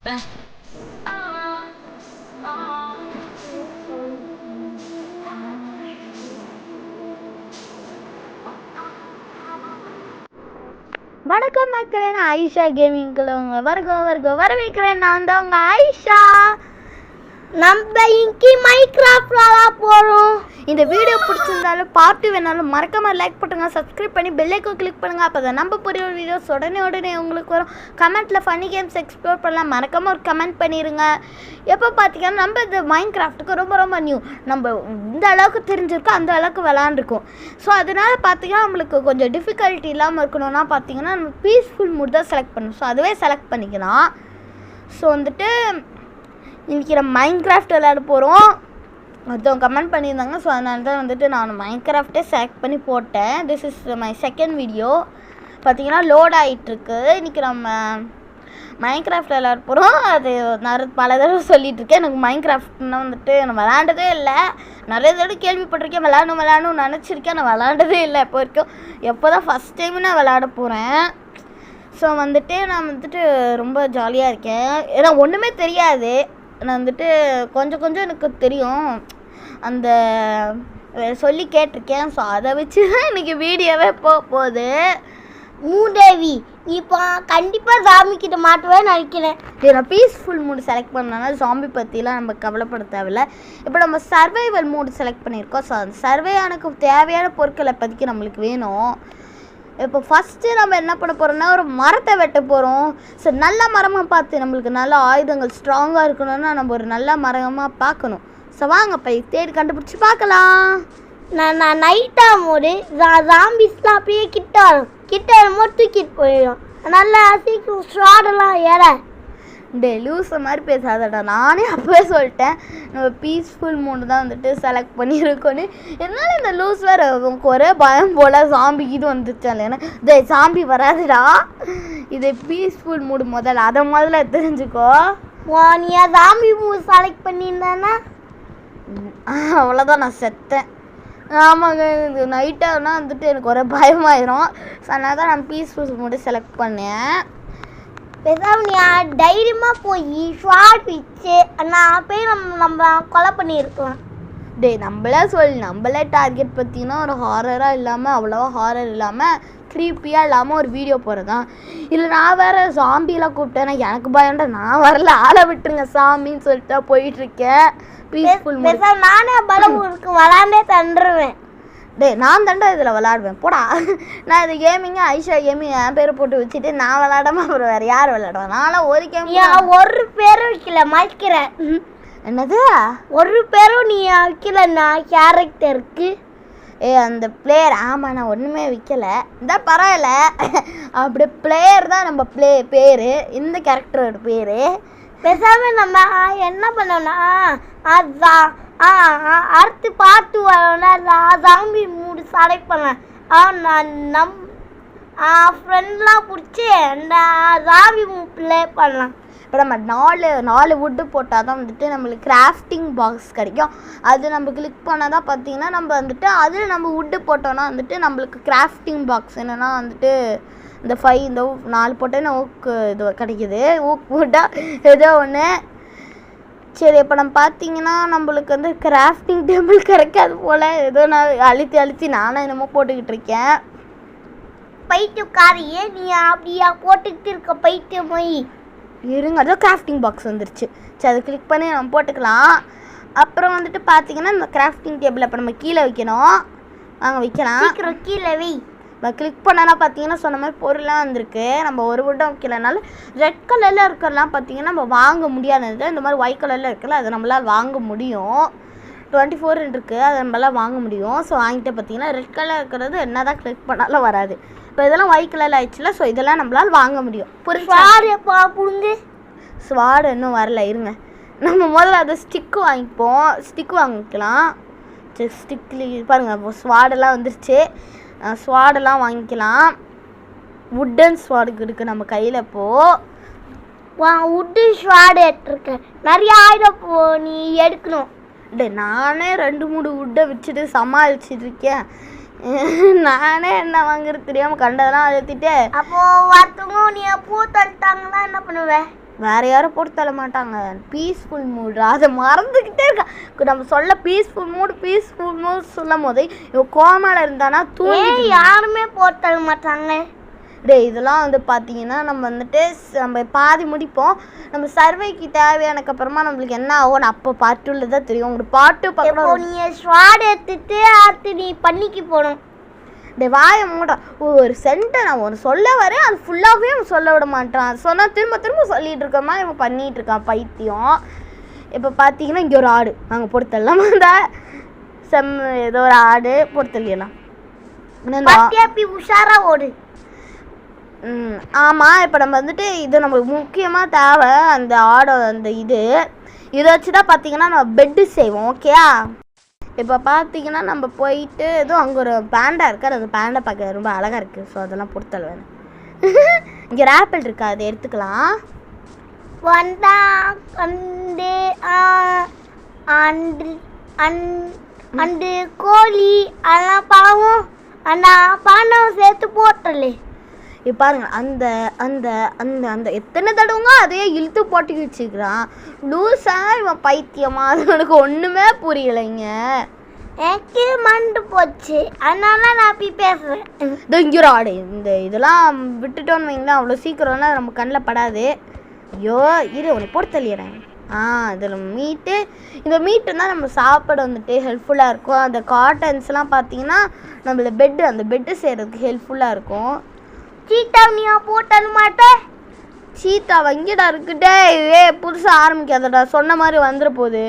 வணக்கம் மக்களே, நான் ஆயிஷா கேமிங்குள்ள வரவேற்கிறேன். நான் தான் உங்கள் ஆயிஷா. நம்ம இன்றைக்கி மைன்கிராஃப்ட் விளையாட போகிறோம். இந்த வீடியோ பிடிச்சிருந்தாலும் பார்த்து வேணாலும் மறக்காமல் லைக் பண்ணுங்க, சப்ஸ்கிரைப் பண்ணி பெல் ஐக்கான் கிளிக் பண்ணுங்கள். அப்போ தான் நம்ம புதிய வீடியோஸ் உடனே உங்களுக்கு வரும். கமெண்ட்டில் ஃபன்னி கேம்ஸ் எக்ஸ்ப்ளோர் பண்ணலாம், மறக்காமல் ஒரு கமெண்ட் பண்ணிடுங்க. எப்போ பார்த்தீங்கன்னா நம்ம இந்த மைன்கிராஃப்ட்டுக்கு ரொம்ப நியூ, நம்ம இந்த அளவுக்கு தெரிஞ்சிருக்கோம், அந்த அளவுக்கு விளாண்டுருக்கோம். ஸோ அதனால் பார்த்தீங்கன்னா நம்மளுக்கு கொஞ்சம் டிஃபிகல்ட்டி இல்லாமல் இருக்கணும்னா பார்த்தீங்கன்னா நம்ம பீஸ்ஃபுல் மூட் தான் செலக்ட் பண்ணணும். ஸோ அதுவே செலக்ட் பண்ணிக்கலாம். ஸோ வந்துட்டு இன்றைக்கி நம்ம மைன்கிராஃப்ட் விளையாட போகிறோம். ஒருத்தவங்க கமெண்ட் பண்ணியிருந்தாங்க. ஸோ அதனால தான் வந்துட்டு நான் மைன்கிராஃப்டே செலக்ட் பண்ணி போட்டேன். This is my second video. பார்த்தீங்கன்னா லோட் ஆகிட்டுருக்கு. இன்றைக்கி நம்ம மைன்கிராஃப்ட் விளையாட போகிறோம். அது பல தடவை சொல்லிகிட்ருக்கேன். எனக்கு மைன்கிராஃப்ட்னா வந்துட்டு நான் விளாண்டதே இல்லை. நிறைய தடவை கேள்விப்பட்டிருக்கேன், விளாடணும் நினச்சிருக்கேன். நான் விளாண்டதே இல்லை இப்போ வரைக்கும். எப்போ தான் ஃபஸ்ட் டைம் நான் விளாட போகிறேன். ஸோ வந்துட்டு நான் வந்துட்டு ரொம்ப ஜாலியாக இருக்கேன். ஏன்னா ஒன்றுமே தெரியாது. நான் வந்துட்டு கொஞ்சம் எனக்கு தெரியும், அந்த சொல்லி கேட்டிருக்கேன். ஸோ அதை வச்சு தான் இன்றைக்கி வீடியோவே போகுது. மூதேவி, நீ இப்போ கண்டிப்பாக ஜாம்பிக்கிட்ட மாட்டுவேன்னு நினைக்கிறேன். நான் பீஸ்ஃபுல் மூடு செலக்ட் பண்ணனா ஜாம்பி பற்றிலாம் நம்ம கவலைப்பட தேவையில்லை. இப்போ நம்ம சர்வைவல் மூடு செலக்ட் பண்ணியிருக்கோம். ஸோ அந்த சர்வேயானுக்கு தேவையான பொருட்களை பற்றிக்கு நம்மளுக்கு வேணும். இப்போ ஃபஸ்ட்டு நம்ம என்ன பண்ண போகிறோம்னா ஒரு மரத்தை வெட்ட போகிறோம். ஸோ நல்ல மரமாக பார்த்து நம்மளுக்கு நல்ல ஆயுதங்கள் ஸ்ட்ராங்காக இருக்கணும்னா நம்ம ஒரு நல்ல மரமாக பார்க்கணும். ஸோ வாங்க போய் தேடி கண்டுபிடிச்சி பார்க்கலாம். நான் நைட்டாக போது ஜாம்பிஸ்லாம் அப்படியே கிட்ட வரும்போது தூக்கிட்டு போயிடும். நல்லா சீக்கிரம் ஷார்டெல்லாம் ஏற லூஸை மாதிரி பேசாதடா. நானே அப்போவே சொல்லிட்டேன் நம்ம பீஸ்ஃபுல் மூடு தான் வந்துட்டு செலக்ட் பண்ணியிருக்கோன்னு. என்னால் இந்த லூஸ் வேறு ஒரே பயம் போல் ஜாம்பிக்கு இது வந்துச்சால. ஏன்னா இதே ஜாம்பி வராதுடா, இது பீஸ்ஃபுல் மூடு முதல்ல தெரிஞ்சுக்கோ. நீ ஜாம்பி மூடு செலக்ட் பண்ணியிருந்தானா அவ்வளோதான், நான் செத்தேன். ஆமாங்க, இது நைட்டானா வந்துட்டு எனக்கு ஒரே பயமாயிரும். ஸோ அதனால தான் நான் பீஸ்ஃபுல் மூடு செலக்ட் பண்ணேன். பேசாமல் தைரியமாக போய் ஷார்ட் வச்சு நான் போய் நம்ம கொலை பண்ணியிருக்கோம். நம்மளே டார்கெட் பார்த்தீங்கன்னா ஒரு ஹாரராக இல்லாமல், அவ்வளோவா ஹாரர் இல்லாமல், க்ரீப்பியாக இல்லாமல் ஒரு வீடியோ போகிறதான். இல்லை நான் வேறு ஜாம்பியெலாம் கூப்பிட்டேன்னா எனக்கு பயம்டா, நான் வரல, ஆளை விட்டுருங்க சாமின்னு சொல்லிட்டு போயிட்டுருக்கேன். பீஸ்ஃபுல் நானே பலம் இருக்கு விளாண்டே தண்டுருவேன். நான் தாண்டா இதில் விளாடுவேன் போடா. நான் இது கேமிங்க ஐஷா கேமிங் என் பேரை போட்டு வச்சுட்டு நான் விளாடாமல் அப்புறம் வேறு யார் விளாடுவேன்? நானும் ஒரு கேம் ஒரு பேரும் வைக்கல மாய்க்கிறேன். என்னது ஒரு பேரும் நீ வைக்கலண்ணா கேரக்டருக்கு? அந்த பிளேயர், ஆமாம் நான் ஒன்றுமே வைக்கலை. இந்த பரவாயில்ல, அப்படி பிளேயர் தான் நம்ம பேர், இந்த கேரக்டரோட பேர். பேசாமல் நம்ம என்ன பண்ணோம்னா அதுதான் அடுத்து பார்த்து வரோன்னா ஜாம்பி மூடு செலக்ட் பண்ணேன். ஃப்ரெண்ட்லாம் பிடிச்சி ஜாம்பி மூடு ப்ளே பண்ணலாம். இப்போ நம்ம நாலு வுட்டு போட்டால் தான் வந்துட்டு நம்மளுக்கு கிராஃப்டிங் பாக்ஸ் கிடைக்கும். அது நம்ம கிளிக் பண்ணால் தான் பார்த்தீங்கன்னா நம்ம வந்துட்டு அதில் நம்ம வுட்டு போட்டோன்னா வந்துட்டு நம்மளுக்கு கிராஃப்டிங் பாக்ஸ் என்னென்னா வந்துட்டு இந்த 4 போட்டேன்னா ஓக்கு இது கிடைக்கிது. ஊக்கு போட்டால் ஏதோ ஒன்று. சரி, இப்போ நம்ம பார்த்தீங்கன்னா நம்மளுக்கு வந்து கிராஃப்டிங் டேபிள் கிடைக்காது போல். ஏதோ நான் அழுத்தி நானும் என்னமோ போட்டுக்கிட்டு இருக்கேன். பைத்தியக்காரியே, நீ அப்படியா போட்டுக்கிட்டு இருக்க பைத்தியமாயி இருங்க. அதோ கிராஃப்டிங் பாக்ஸ் வந்துருச்சு. சரி, அதை கிளிக் பண்ணி நம்ம போட்டுக்கலாம். அப்புறம் வந்துட்டு பார்த்தீங்கன்னா இந்த கிராஃப்டிங் டேபிள் இப்போ நம்ம கீழே வைக்கணும். வாங்க வைக்கலாம், சீக்கிரம் கீழே வை. கிளிக் பண்ணனா பார்த்தீங்கன்னா சொன்ன மாதிரி பொருளாக வந்திருக்கு. நம்ம ஒரு வுட்டம் வைக்கலனால ரெட் கலரில் இருக்கிறலாம் பார்த்தீங்கன்னா நம்ம வாங்க முடியாதது. இந்த மாதிரி ஒயிட் கலரில் இருக்குல்ல அது நம்மளால் வாங்க முடியும். 24 இருக்குது, அதை நம்மளால் வாங்க முடியும். ஸோ வாங்கிட்டு பார்த்தீங்கன்னா ரெட் கலர் இருக்கிறது என்ன தான் கிளிக் பண்ணாலும் வராது. இப்போ இதெல்லாம் ஒயிட் கலரில் ஆயிடுச்சுல. ஸோ இதெல்லாம் நம்மளால் வாங்க முடியும். புரிஞ்சு ஸ்வாடு இன்னும் வரல, இருங்க. நம்ம முதல்ல அதை ஸ்டிக்கு வாங்கிப்போம். ஸ்டிக்கு வாங்கிக்கலாம். சரி, ஸ்டிக்லி பாருங்கள் இப்போ ஸ்வாடெல்லாம் வந்துருச்சு. ஸ்வாடெல்லாம் வாங்கிக்கலாம். வுட்டன் ஸ்வாடுக்கு இருக்குது நம்ம கையில். இப்போது வுட்டு ஸ்வாடு எடுத்துருக்கேன். நிறைய ஆயுதம் நீ எடுக்கணும். நானே 2-3 வுட்டை வச்சுட்டு சமாளிச்சுட்டு இருக்கேன். நானே என்ன வாங்குறது தெரியாமல் கண்டதெல்லாம் அழுத்திட்டு. அப்போது ஒருத்தவங்க நீ பூ தள்ளிட்டாங்கன்னா என்ன பண்ணுவேன்? வேறு யாரும் போட்டு தள்ள மாட்டாங்க. பீஸ்ஃபுல் மூடு அதை மறந்துக்கிட்டே இருக்கா. நம்ம சொல்ல பீஸ்ஃபுல் மூடு சொல்லும் போது இவன் கோமால இருந்தானா தூங்கி யாருமே போட்டு தள்ள மாட்டாங்க. இதெல்லாம் வந்து பார்த்தீங்கன்னா நம்ம வந்துட்டு நம்ம பாதி முடிப்போம். நம்ம சர்வைக்கு தேவையானக்கு அப்புறமா நம்மளுக்கு என்ன ஆகும் அப்போ பாட்டுள்ள தான் தெரியும். உங்களுக்கு பாட்டு பார்க்கணும். நீ ஸ்வாட் எடுத்துட்டு அடுத்து நீ பண்ணிக்கு போகணும். வாயை மூட ஒரு சென்ட்டை நான் ஒன்று சொல்ல வரேன் அது ஃபுல்லாகவே அவன் சொல்ல விட மாட்டான். சொன்னால் திரும்ப சொல்லிகிட்டு இருக்கோமா இவன் பண்ணிகிட்டு இருக்கான் பைத்தியம். இப்போ பார்த்தீங்கன்னா இங்கே ஒரு ஆடு நாங்கள் பொறுத்தெல்லாம் தான் ஏதோ ஒரு ஆடு பொறுத்தலாம் உஷாரா ஓடு. ஆமாம். இப்போ நம்ம வந்துட்டு இது நம்மளுக்கு முக்கியமாக தேவை அந்த ஆடோட அந்த இதை வச்சு தான் பார்த்தீங்கன்னா நம்ம பெட்டு செய்வோம். ஓகேயா? இப்போ பார்த்தீங்கன்னா நம்ம போயிட்டு எதுவும் அங்கே ஒரு பேண்டா இருக்கார். அந்த பேண்டா பார்க்க ரொம்ப அழகாக இருக்குது. ஸோ அதெல்லாம் பொறுத்தல் வேணும். இங்கே ஆப்பிள் இருக்கா அதை எடுத்துக்கலாம். அந்த கோழி அதெல்லாம் பாவம் அந்த பாண்டவம் சேர்த்து போட்டலே. இப்போ பாருங்க அந்த அந்த அந்த அந்த எத்தனை தடவைங்க அதையே இழுத்து போட்டு வச்சுக்கிறான். லூஸா இவன் பைத்தியமா? அது எனக்கு ஒன்றுமே புரியலைங்க. எனக்கு மண்டு போச்சு அதனால நான் அப்படி பேசுகிறேன். இங்கே ஆடு இதெல்லாம் விட்டுட்டோன்னு வைங்களேன் அவ்வளோ சீக்கிரம்லாம் நம்ம கண்ணில் படாது. ஐயோ இரு உன்னை போட்டு தள்ளிடுறேன். இதில் இந்த மீட்டு தான் நம்ம சாப்பிட வந்துட்டு ஹெல்ப்ஃபுல்லாக இருக்கும். அந்த காட்டன்ஸ்லாம் பார்த்தீங்கன்னா நம்மள அந்த பெட்டு செய்கிறதுக்கு ஹெல்ப்ஃபுல்லாக இருக்கும். சீட்டா நீ போட்டது மாட்டேன். சீட்டா வங்கிடா இருக்குட்டே புதுசாக ஆரம்பிக்காதடா. சொன்ன மாதிரி வந்துட போகுது.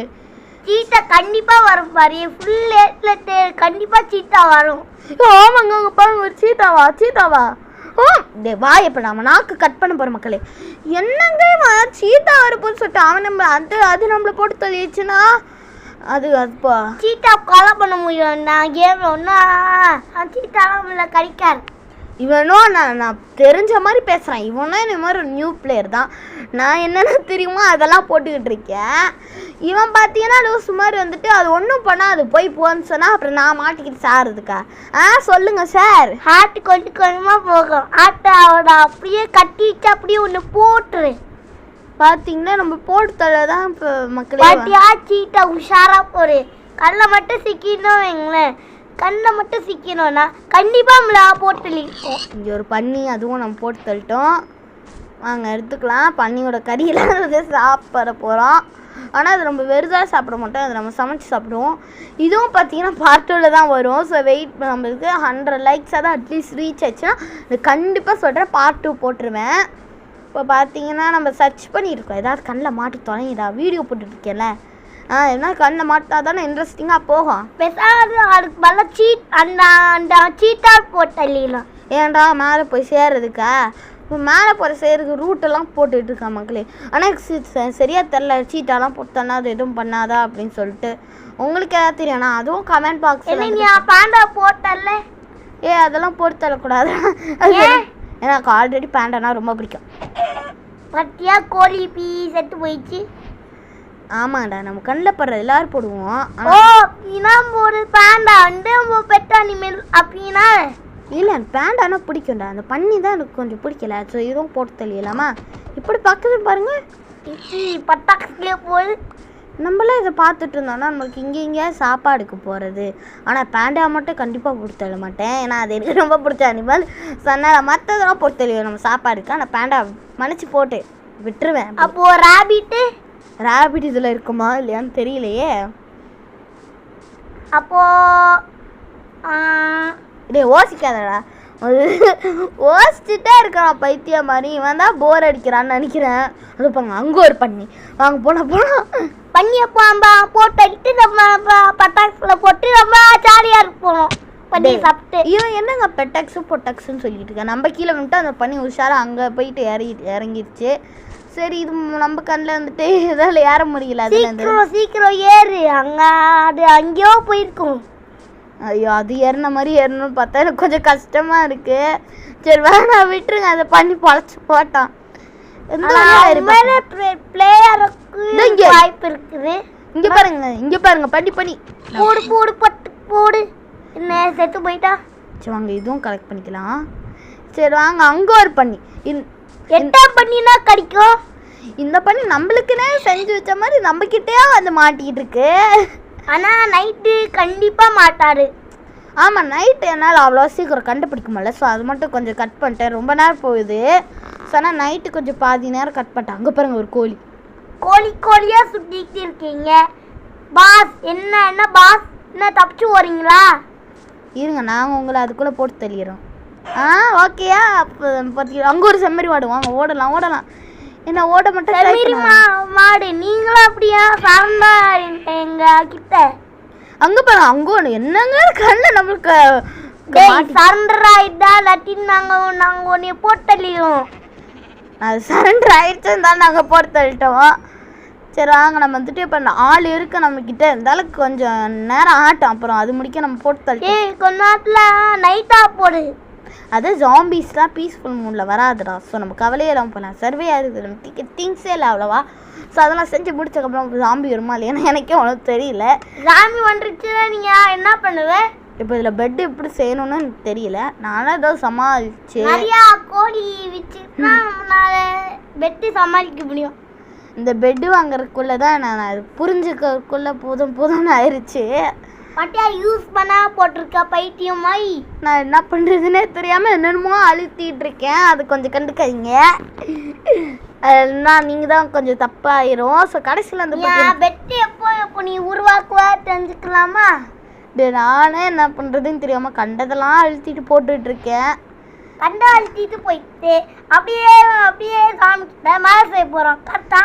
சீட்டா கண்டிப்பாக வரும் பாரு. ஃபுல் லேட்டில் கண்டிப்பாக சீட்டா வரும். ஆமாங்க அங்கே பாருங்க ஒரு சீட்டாவா வாய் இப்போ நம்ம நாக்கு கட் பண்ண போகிற மக்களே. என்னங்க சீட்டா வரப்போன்னு சொல்லிட்டு அவன் நம்ம அது நம்மளை போட்டு தள்ளிடுச்சுன்னா அது அதுப்பா சீட்டா கொலை பண்ண முடியும். நான் கேம் ஒன்றா சீட்டாலாம் நம்மளை கடிக்காது. இவனும் நான் தெரிஞ்ச மாதிரி பேசுகிறேன். இவனும் இந்த மாதிரி ஒரு நியூ பிளேயர் தான். நான் என்னென்ன தெரியுமோ அதெல்லாம் போட்டுக்கிட்டு இருக்கேன். இவன் பார்த்தீங்கன்னா லூஸ் மாதிரி வந்துட்டு அது ஒன்றும் பண்ணால் அது போன்னு சொன்னால் அப்புறம் நான் மாட்டிக்கிட்டு சாருதுக்கா. சொல்லுங்கள் சார். ஹார்ட்டு கொஞ்சமாக போகும். ஹார்ட்டை அவட அப்படியே கட்டிட்டு அப்படியே ஒன்று போட்டுரு. பார்த்தீங்கன்னா நம்ம போட்டு தள்ள தான் இப்போ மக்களே சீட்டா உஷாராக போடு. கல்லை மட்டும் சிக்கினோம் வைங்களேன். கண்ணை மட்டும் சிக்கணும்னா கண்டிப்பாக நம்மள போட்டு தள்ளிருக்கோம். இங்கே ஒரு பன்னி அதுவும் நம்ம போட்டு தள்ளிட்டோம். வாங்க எடுத்துக்கலாம். பன்னியோட கறியெல்லாம் சாப்பிட போகிறோம். ஆனால் அது நம்ம வெறுதாக சாப்பிட மாட்டோம். அதை நம்ம சமைச்சு சாப்பிடுவோம். இதுவும் பார்த்தீங்கன்னா பார்ட்டோவில் தான் வரும். ஸோ வெயிட் நம்மளுக்கு 100 லைக்ஸாக தான் அட்லீஸ்ட் ரீச் ஆச்சுன்னா இது கண்டிப்பாக சொல்கிறேன் பார்ட் 2 போட்டுருவேன். இப்போ பார்த்தீங்கன்னா நம்ம சர்ச் பண்ணியிருக்கோம். ஏதாவது கண்ணில் மாட்டி தொலைங்கடா வீடியோ போட்டுட்ருக்கேன்ல. என்ன கண்ணில் மாட்டா தானே இன்ட்ரெஸ்டிங்காக போகும். பெசாது அதுக்கு பதிலாக அந்த சீட்டா போட்டலாம். ஏன்டா மேலே போய் சேர்றதுக்கா? இப்போ மேலே போகிற சேர்றதுக்கு ரூட்டெல்லாம் போட்டுட்டு இருக்கான் மக்களே. ஆனால் எனக்கு சரியாக தெரில சீட்டாலாம் போட்டானா அது எதுவும் பண்ணாதா அப்படின்னு சொல்லிட்டு. உங்களுக்கு ஏதாவது தெரியும்னா அதுவும் கமெண்ட் பாக்ஸில். நீ பேண்டா போட்டல அதெல்லாம் போட்டு தரக்கூடாது. எனக்கு ஆல்ரெடி பேண்டானா ரொம்ப பிடிக்கும். பட்டியா கோழி பீ செத்து போயிடுச்சு. ஆமாண்டா நம்ம கண்ணில் படுற எல்லாரும் போடுவோம். ஒரு பேண்டா வந்து பெட் அனிமல் அப்படின்னா இல்லை எனக்கு பேண்டானா பிடிக்கும்டா. அந்த பண்ணி தான் எனக்கு கொஞ்சம் பிடிக்கல. ஸோ இதுவும் போட்டு தள்ளிடலாமா? இப்படி பக்கத்து பாருங்க பட்டாக்ஸ்லேயே போய் நம்மளாம் இதை பார்த்துட்டு இருந்தோம்னா நம்மளுக்கு இங்கே சாப்பாடுக்கு போகிறது. ஆனால் பேண்டா மட்டும் கண்டிப்பாக போட்டு தள்ள மாட்டேன். ஏன்னா அது எனக்கு ரொம்ப பிடிச்ச அனிமல். சொன்னால் மற்றதெல்லாம் போட்டு தள்ளுவேன் நம்ம சாப்பாடுக்கு. ஆனால் பேண்டா மன்னிச்சு போட்டு விட்டுருவேன். அப்போது ராபிட் இதில் இருக்குமா இல்லையான்னு தெரியலையே. அப்போ யோசிக்காதடா. யோசிச்சுட்டே இருக்கான் பைத்தியம் மாதிரி. இவன் தான் போர் அடிக்கிறான்னு நினைக்கிறேன். அது பாருங்க அங்கே ஒரு பண்ணி. வாங்க போனால் பண்ணியை போட்டு நம்ம பட்டாக்ஸில் போட்டு நம்ம ஜாலியாக இருப்போம். பண்ணி சாப்பிட்டு இவன் என்னங்க பொட்டாக்ஸுன்னு சொல்லிட்டு இருக்கேன். நம்ம கீழே வந்துட்டு அந்த பண்ணி உஷாராக அங்கே போயிட்டு இறங்கிடுச்சு. சரி இது நம்ம கண்ணில் வந்துட்டு இதால் ஏற முடியல. சீக்கிரம் ஏறு. அங்கேயோ போயிருக்கும். ஐயோ அது ஏறின மாதிரி ஏறணும்னு பார்த்தா எனக்கு கொஞ்சம் கஷ்டமாக இருக்குது. சரி வேணாம் விட்டுருங்க. அதை பண்ணி பொழைச்சி போட்டான். வாய்ப்பு இருக்குது. இங்கே பாருங்க பண்ணி போடு என்ன செத்து போயிட்டா. சரி வாங்க இதுவும் கலெக்ட் பண்ணிக்கலாம். சரி வாங்க அங்கே ஒரு பண்ணி. என்ன பண்ணினா கிடைக்கும். இந்த பண்ணி நம்மளுக்குன்னே செஞ்சு வச்ச மாதிரி நம்மக்கிட்டே வந்து மாட்டிக்கிட்டு இருக்கு. ஆனால் நைட்டு கண்டிப்பாக மாட்டாரு. ஆமாம், நைட்டு என்னால் அவ்வளோ சீக்கிரம் கண்டுபிடிக்க முடியல. ஸோ அது மட்டும் கொஞ்சம் கட் பண்ணிட்டேன். ரொம்ப நேரம் போகுது. ஸோ ஆனால் நைட்டு கொஞ்சம் பாதி நேரம் கட் பண்ணிட்டேன். அங்கே பாருங்க ஒரு கோழி கோழியாக சுட்டிக்கிட்டு இருக்கீங்க. பாஸ் என்ன பாஸ் என்ன தப்பிச்சு வரீங்களா? இருங்க, நாங்கள் உங்களை அதுக்குள்ளே போட்டு தள்ளிடுறோம். ஓகேயா? அப்போ பார்த்தீங்கன்னா அங்கே ஒரு செம்மறி மாடு. வாங்க ஓடலாம். என்ன ஓட மட்டும் செம்மறி மாடு நீங்களும் அப்படியா சார்ந்தா எங்க கிட்ட? அங்கே பாருங்க, அங்கே ஒன்று என்னங்க கண்ணில் நம்மளுக்கு சரண்டர் ஆயிட்டா இல்லாட்டின்னு நாங்கள் உன்னைய போட்டு தள்ளிடுவோம். அது சரண்டர் ஆயிடுச்சுன்னு தான் நாங்கள் போட்டு தள்ளிட்டோம். சரி வாங்க, நம்ம வந்துட்டு இப்போ ஆள் இருக்கு நம்மக்கிட்ட. இருந்தாலும் கொஞ்சம் நேரம் ஆட்டும். அப்புறம் அது முடிக்க நம்ம போட்டு தள்ளிட்டோம். கொஞ்ச நேரத்தில் நைட்டாக போடு. அது ஜாம்பிஸ்லாம் பீஸ்ஃபுல் மூடில் வராதுடா. ஸோ நம்ம கவலையே இல்லாமல் போகலாம். சர்வே ஆகுது, நம்ம திங்ஸே இல்லை அவ்வளோவா. ஸோ அதெல்லாம் செஞ்சு முடிச்சக்கப்புறம் ஜாம்பி வருமா இல்லையா எனக்கே ஒன்றும் தெரியல. ஜாம்பி வந்துருச்சுன்னா நீங்கள் என்ன பண்ணுவேன்? இப்போ இதில் பெட்டு எப்படி செய்யணும்னு எனக்கு தெரியல. நானும் ஏதோ சமாளிச்சு நிறையா கோழி வச்சுன்னா நம்மளால பெட்டு சமாளிக்க முடியும். இந்த பெட்டு வாங்குறதுக்குள்ளே தான் நான் அது புரிஞ்சுக்கிறதுக்குள்ளே போதும்னு ஆயிடுச்சு. பட்டியா யூஸ் பண்ண போட்டிருக்க பைத்தியமாய். நான் என்ன பண்ணுறதுன்னே தெரியாமல் என்னென்னமோ அழுத்திட்டு இருக்கேன். அது கொஞ்சம் கண்டுக்காதீங்க. அதெல்லாம் நீங்கள் தான் கொஞ்சம் தப்பாயிரும். ஸோ கடைசியில் அந்த பெட்டு எப்போ நீ உருவாக்குவா தெரிஞ்சுக்கலாமா? நானே என்ன பண்ணுறதுன்னு தெரியாமல் கண்டதெல்லாம் அழுத்திட்டு போட்டுட்ருக்கேன். கண்டை அழுத்திட்டு போயிட்டு அப்படியே சாமிக்கிட்ட மேலே செய்ய போகிறோம். கரெக்டா?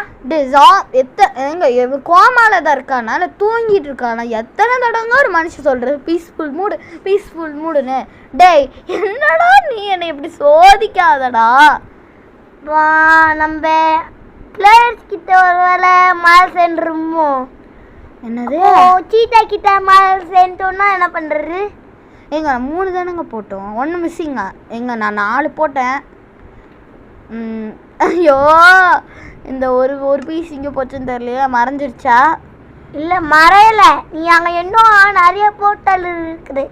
எங்க கோமால தான் இருக்கானா இல்லை தூங்கிட்டு இருக்கானா? எத்தனை தடவை ஒரு மனுஷன் சொல்கிறது பீஸ்ஃபுல் மூடுன்னு. டேய் என்னடா நீ என்னை இப்படி சோதிக்காதடா. நம்ம பிளேயர்ஸ் கிட்ட ஒரு வேலை மேலே சென்றுமோ? என்னது? சீட்டா கிட்ட மேலே சென்றோன்னா என்ன பண்ணுறது? ஏங்க 3 தானேங்க போட்டோம், 1 மிஸ்ஸிங்க. நான் 4 போட்டேன். ஐயோ, இந்த ஒரு பீஸ் இங்கே போச்சுன்னு தெரியலையா? மறைஞ்சிருச்சா? இல்லை மறையல. நீ அங்கே இன்னும் நிறைய போட்டல் இருக்குது.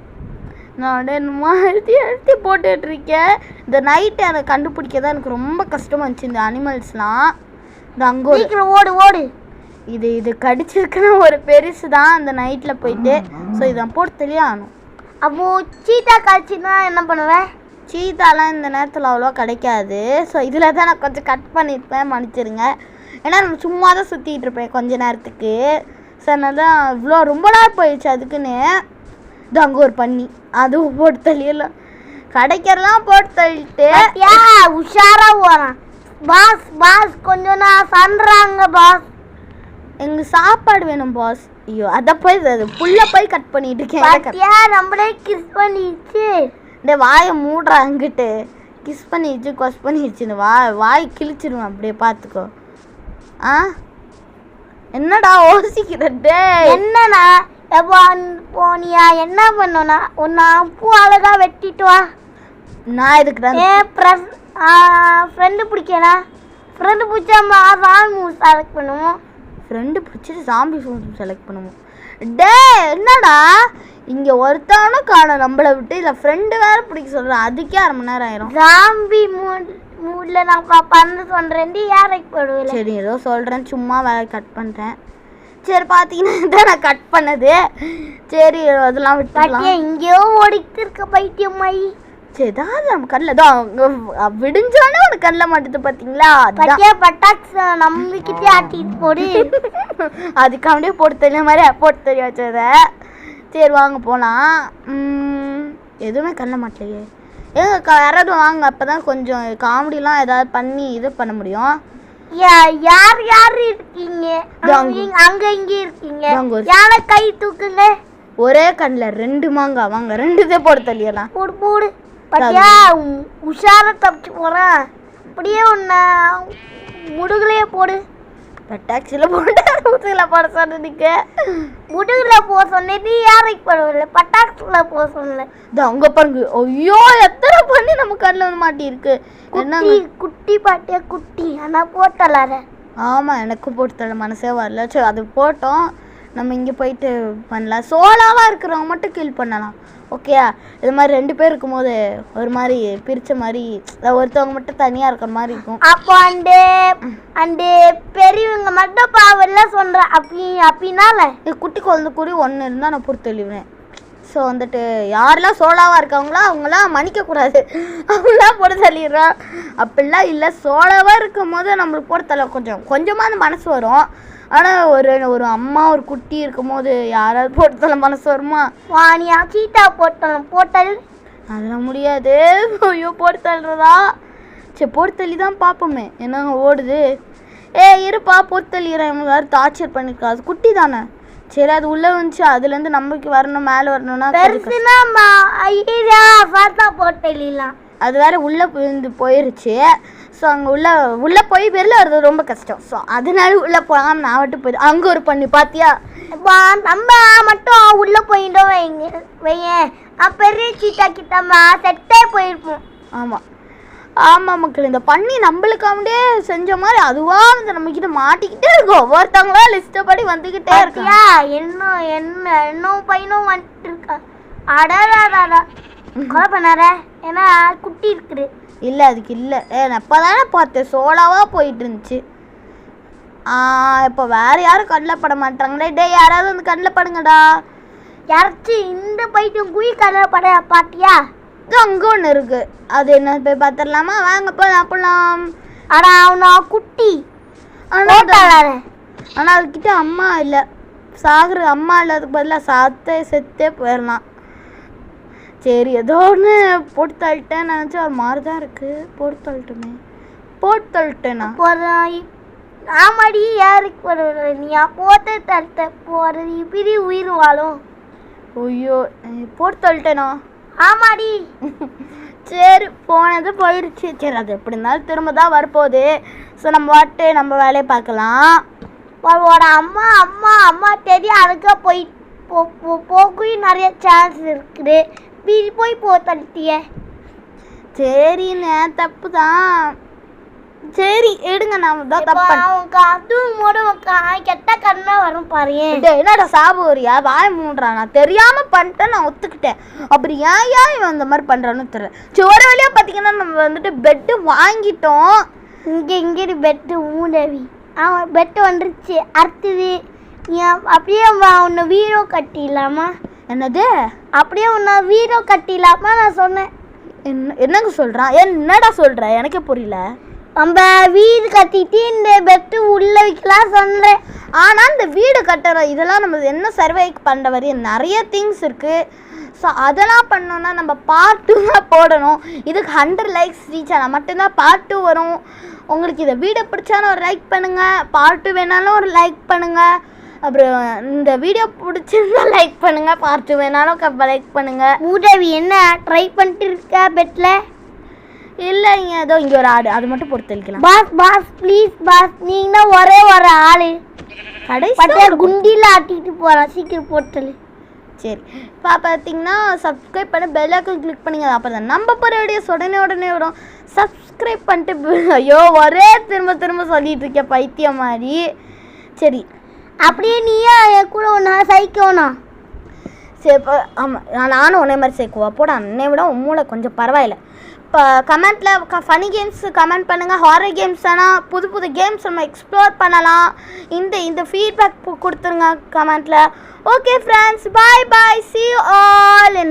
நான் என்னமோ அழுத்தி போட்டுட்ருக்கேன். இந்த நைட்டு அதை கண்டுபிடிக்க தான் எனக்கு ரொம்ப கஷ்டமாக இருந்துச்சு. இந்த அனிமல்ஸ்லாம் இந்த அங்கே ஓடு இது கடிச்சிருக்குன்னா ஒரு பெருசு தான் அந்த நைட்டில் போயிட்டு. ஸோ இதை போட்டு தெளியாகணும். அப்போ சீட்டா கடிச்சுன்னா என்ன பண்ணுவேன்? சீத்தாலாம் இந்த நேரத்தில் அவ்வளோ கிடைக்காது. ஸோ இதில் தான் நான் கொஞ்சம் கட் பண்ணியிருப்பேன், மன்னிச்சிருங்க. ஏன்னா நம்ம சும்மா தான் சுற்றிட்டு இருப்பேன் கொஞ்ச நேரத்துக்கு. ஸோ அதனால தான் இவ்வளோ ரொம்ப நேரம் போயிடுச்சு. அதுக்குன்னு இது அங்கே ஒரு பண்ணி அதுவும் போட்டு தள்ளிடலாம். கிடைக்கிறலாம் போட்டு தள்ளிட்டு உஷாரா போகிறான். பாஸ் கொஞ்சம் நான் சன்றாங்க பாஸ். எங்களுக்கு சாப்பாடு வேணும் பாஸ். ஐயோ, அதை போய் அது புல்ல போய் கட் பண்ணிட்டு இருக்கேன். நம்மளே கிஸ் பண்ணிடுச்சு. இந்த வாயை மூடுறா அங்கிட்டு. கிஸ் பண்ணிடுச்சு கொஸ் பண்ணிடுச்சுன்னு வாய் கிழிச்சிடுவேன். அப்படியே பார்த்துக்கோ. என்னடா யோசிக்கிறே? என்னண்ணா போனியா என்ன பண்ணோன்னா உன்னை பூ அழகா வெட்டிட்டு வா. நான் இதுக்கு தான் ஃப்ரெண்டு பிடிக்கணா? ஃப்ரெண்டு பிடிச்சா சாமி செலக்ட் பண்ணுவோம். ஃப்ரெண்டு பிடிச்சிட்டு சாம்பி செலக்ட் பண்ணுவோம். டே என்னடா இங்கே ஒருத்தானும் காணும் நம்மளை விட்டு. இல்லை ஃப்ரெண்டு வேறு பிடிக்க சொல்கிறேன். அதுக்கே 1/2 மணி நேரம் ஆயிரும். சாம்பி மூடில் நான் பண்ண சொல்கிறேன். யாரைக்கு போடுவேன்? சரி ஏதோ சொல்கிறேன், சும்மா வேலை கட் பண்ணிட்டேன். சரி பார்த்தீங்கன்னா இதான் நான் கட் பண்ணது. சரி அதெல்லாம் விட்டு இங்கேயோ ஓடிட்டு இருக்க பைத்தியம்மாயி. சரி தான் நம்ம கண்ணில் தான் விடிஞ்சோன்னே உனக்கு கண்ணில் மாட்டுது பார்த்தீங்களா? பட்டாக்ஸ் நம்மக்கிட்டே ஆட்டிட்டு போடு. அதுக்காண்டியே போட்டு தெரிய மாதிரி போட்டு தெரிய வச்சதை. சரி வாங்க போகலாம். எதுவுமே கண்ணில் மாட்டலையே. யாராவது வாங்க, அப்போ தான் கொஞ்சம் காமெடிலாம் ஏதாவது பண்ணி இது பண்ண முடியும். யார் இருக்கீங்க? அங்க இங்க இருக்கீங்க. யார கை தூக்குங்க. ஒரே கண்ணில் 2 மாங்காய். வாங்க 2 போட்டு தள்ளிடலாம். போடு பட்டியா உஷார தப்பிச்சு போறான். அப்படியே உன்னை முடுகுலையே போடு. பட்டாக்சியில் போட சொன்னதுக்கு முடுகுல போக சொன்னது யாரைக்கு பரவாயில்ல, பட்டாக்சியில் போக சொன்னல. இது அங்கே பாருங்க. ஐயோ எத்தனை பண்ணி நம்ம கண்ணில் வந்து மாட்டியிருக்கு. என்ன குட்டி பாட்டியா குட்டி ஆனால் போட்டலார. ஆமாம், எனக்கு போட்டு தள்ள மனசே வரல. சரி அது போட்டோம். நம்ம இங்கே போயிட்டு பண்ணலாம். சோலாவாக இருக்கிறவங்க மட்டும் கில் பண்ணலாம். ஓகேயா? இது மாதிரி 2 பேர் இருக்கும்போது ஒரு மாதிரி பிரித்த மாதிரி ஒருத்தவங்க மட்டும் தனியாக இருக்கிற மாதிரி இருக்கும். அப்போ அந்த பெரியவங்க மட்டும் பாவெல்லாம் சொல்கிறேன் அப்படின்னால குட்டி குழந்தை கூடி ஒன்று இருந்தால் நான் பொறுத்தொழிவேன். ஸோ வந்துட்டு யாரெல்லாம் சோலாவாக இருக்காங்களோ அவங்களாம் மன்னிக்கக்கூடாது, அவங்களாம் போட்டு தள்ளிடுறான். அப்படிலாம் இல்லை, சோலாவாக இருக்கும் போது நம்மளுக்கு போட்டு தள்ள கொஞ்சமாக அந்த மனசு வரும். ஆனால் ஒரு அம்மா ஒரு குட்டி இருக்கும் போது யாராவது போட்டு தள்ள மனசு வருமா? வாணியா சீட்டா போட்டல் அதெல்லாம் முடியாது. ஐயோ போட்டு தள்ளுறதா? சரி போட்டு தள்ளி தான் பார்ப்போமே என்னங்க ஓடுது. இருப்பா போட்டு தள்ளிடுறேன். யாரும் டார்ச்சர் பண்ணியிருக்கா? அது குட்டி தானே. சரி அது உள்ளே வந்துச்சு, அதுலேருந்து நம்மளுக்கு வரணும், மேலே வரணும்னா போட்டலாம். அது வேற உள்ளே போயிருச்சு. ஸோ அங்கே உள்ளே போய் வெளில வர்றது ரொம்ப கஷ்டம். ஸோ அதனால உள்ளே போகாமல் நான் மட்டும் போயிடு. அங்கே ஒரு பண்ணி பார்த்தியா? நம்ம மட்டும் உள்ளே போயிட்டோம் வையன், பெரிய சீட்டா கிட்டம்மா செட்டே போயிருப்போம். ஆமாம் மக்கள், இந்த பண்ணி நம்மளுக்காண்டே செஞ்ச மாதிரி அதுவாக வந்து நம்மக்கிட்ட மாட்டிக்கிட்டே இருக்கும். ஒவ்வொருத்தவங்களா லிஸ்ட்டை படி வந்துக்கிட்டே இருக்கியா? என்ன பையனும் வந்துட்டு இருக்கா. அடாடா கொலை பண்ணார, ஏன்னா குட்டி இருக்குது. இல்லை அதுக்கு இல்லை, நான் இப்போ தானே பார்த்தேன் சோலாவாக போயிட்டு இருந்துச்சு. இப்போ வேறு யாரும் கண்ணில் பட மாட்டாங்களே. யாராவது வந்து கண்ணில் படுங்கடா. யாராச்சும் இந்த பைத்தியம் குயி கண்ணில் பட பாட்டியா? அங்கே ஒன்று இருக்குது, அது என்ன போய் பார்த்துடலாமா? வாங்க போய் சாப்பிடலாம். ஆனால் அவனா குட்டி. ஆனால் அதுக்கிட்ட அம்மா இல்லை, சாகுற அம்மா இல்லாததுக்கு பதிலாக செத்தே போயிடலாம். சரி ஏதோ ஒன்று போட்டு தள்ளிட்டேன் நினச்சா ஒரு மாதிரி தான் இருக்குது. போட்டு தள்ளிட்டேனா? ஆமாடி, யாருக்கு போடுற நீயா? போட்டு தள்ளிட்ட போகிறது இப்படி உயிர் வாழும். ஐயோ போட்டு தள்ளிட்டேனா? ஆமாடி. சரி போனது போயிடுச்சு. சரி அது எப்படி இருந்தாலும் திரும்ப தான் வரப்போகுது. ஸோ நம்ம வேலையை பார்க்கலாம். அவளோட அம்மா அம்மா அம்மா தெரியும், அதுக்கு போய் நிறைய சான்ஸ் இருக்குது. போய் தள்ளிட்டிய. சரிண்ணே தப்பு தான். சரி எடுங்க, நான் தான் தப்பு. அதுவும் கெட்ட கண்ணா வரும் பாரு. என்னடா சாபுரியா வாய் மூடுறான். நான் தெரியாம பண்ணிட்டேன், நான் ஒத்துக்கிட்டேன். அப்படி ஏன் இவன் இந்த மாதிரி பண்றான்னு தெரியல. சரி ஒரு வழியா பாத்தீங்கன்னா நம்ம வந்துட்டு பெட்டு வாங்கிட்டோம். இங்க பெட்டு மூடவி அவன் பெட்டு வந்துருச்சு. அடுத்தது அப்படியே உன்னை வீரோ கட்டிடலாமா? என்னது? அப்படியே உன்னை வீரோ கட்டிடலாமா நான் சொன்னேன். என்னங்க சொல்றான்? என்னடா சொல்ற? எனக்கே புரியல. நம்ம வீடு கட்டிட்டு இந்த பெட்டு உள்ள வைக்கலாம் சொன்னேன். ஆனால் இந்த வீடு கட்டுறோம் இதெல்லாம் நம்ம என்ன சர்வைக்கு பண்ணுற வரையும் நிறைய திங்ஸ் இருக்குது. ஸோ அதெல்லாம் பண்ணோன்னா நம்ம பார்ட் 2 தான் போடணும். இதுக்கு 100 likes ரீச் ஆனால் மட்டும்தான் பார்ட் 2 வரும். உங்களுக்கு இதை வீடியோ பிடிச்சாலும் ஒரு லைக் பண்ணுங்கள், பார்ட் 2 வேணாலும் ஒரு லைக் பண்ணுங்கள். அப்புறம் இந்த வீடியோ பிடிச்சிருந்தா லைக் பண்ணுங்கள், பார்ட் 2 வேணாலும் லைக் பண்ணுங்கள். உதவி என்ன ட்ரை பண்ணிட்டு இருக்க பெட்டில்? இல்லைங்க ஏதோ இங்கே ஒரு ஆடு, அது மட்டும் போட்டு தெளிக்கலாம். பாஸ் ப்ளீஸ் பாஸ், நீங்கள் ஒரே ஒரு ஆள் கடைசி குண்டியில் ஆட்டிட்டு போகிறான், சீக்கிரம் போட்டல். சரி இப்போ பார்த்தீங்கன்னா சப்ஸ்கிரைப் பண்ணி பெல் ஐக்கான் கிளிக் பண்ணிங்க. அப்போ தான் நம்ம போகிற வீடியோஸ் உடனே வரும். சப்ஸ்கிரைப் பண்ணிட்டு ஐயோ ஒரே திரும்ப சொல்லிட்டு இருக்கேன் பைத்தியம் மாதிரி. சரி அப்படியே நீயே என் கூட ஒன்றா சைக்கோண்ணா. சரி இப்போ ஆமாம் நானும் உன்னை மாதிரி சேர்க்குவா போட. அன்னை விட மூளை கொஞ்சம் பரவாயில்ல. இப்போ கமெண்ட்டில் ஃபனி கேம்ஸ் கமெண்ட் பண்ணுங்கள். ஹாரர் கேம்ஸ் ஆனால் புது கேம்ஸ் நம்ம எக்ஸ்ப்ளோர் பண்ணலாம். இந்த ஃபீட்பேக் கொடுத்துருங்க கமெண்ட்டில். Okay friends, bye see you all in